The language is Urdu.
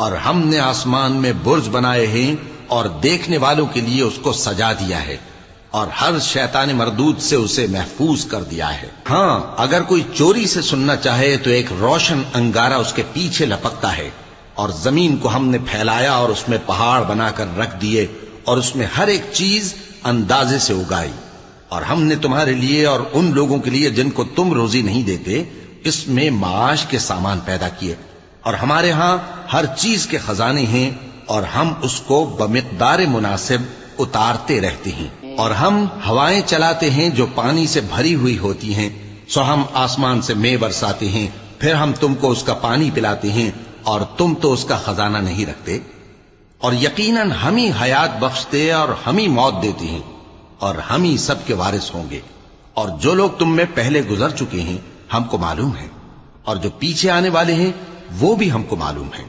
اور ہم نے آسمان میں برج بنائے ہیں اور دیکھنے والوں کے لیے اس کو سجا دیا ہے، اور ہر شیطان مردود سے اسے محفوظ کر دیا ہے۔ ہاں، اگر کوئی چوری سے سننا چاہے تو ایک روشن انگارہ اس کے پیچھے لپکتا ہے، اور زمین کو ہم نے پھیلایا اور اس میں پہاڑ بنا کر رکھ دیے، اور اس میں ہر ایک چیز اندازے سے اگائی، اور ہم نے تمہارے لیے اور ان لوگوں کے لیے جن کو تم روزی نہیں دیتے اس میں معاش کے سامان پیدا کیے، اور ہمارے ہاں ہر چیز کے خزانے ہیں، اور ہم اس کو بمقدار مناسب اتارتے رہتے ہیں، اور ہم ہوائیں چلاتے ہیں جو پانی سے بھری ہوئی ہوتی ہیں، سو ہم آسمان سے مے برساتے ہیں، پھر ہم تم کو اس کا پانی پلاتے ہیں، اور تم تو اس کا خزانہ نہیں رکھتے۔ اور یقیناً ہم ہی حیات بخشتے اور ہم ہی موت دیتے ہیں، اور ہم ہی سب کے وارث ہوں گے، اور جو لوگ تم میں پہلے گزر چکے ہیں ہم کو معلوم ہے، اور جو پیچھے آنے والے ہیں وہ بھی ہم کو معلوم ہے۔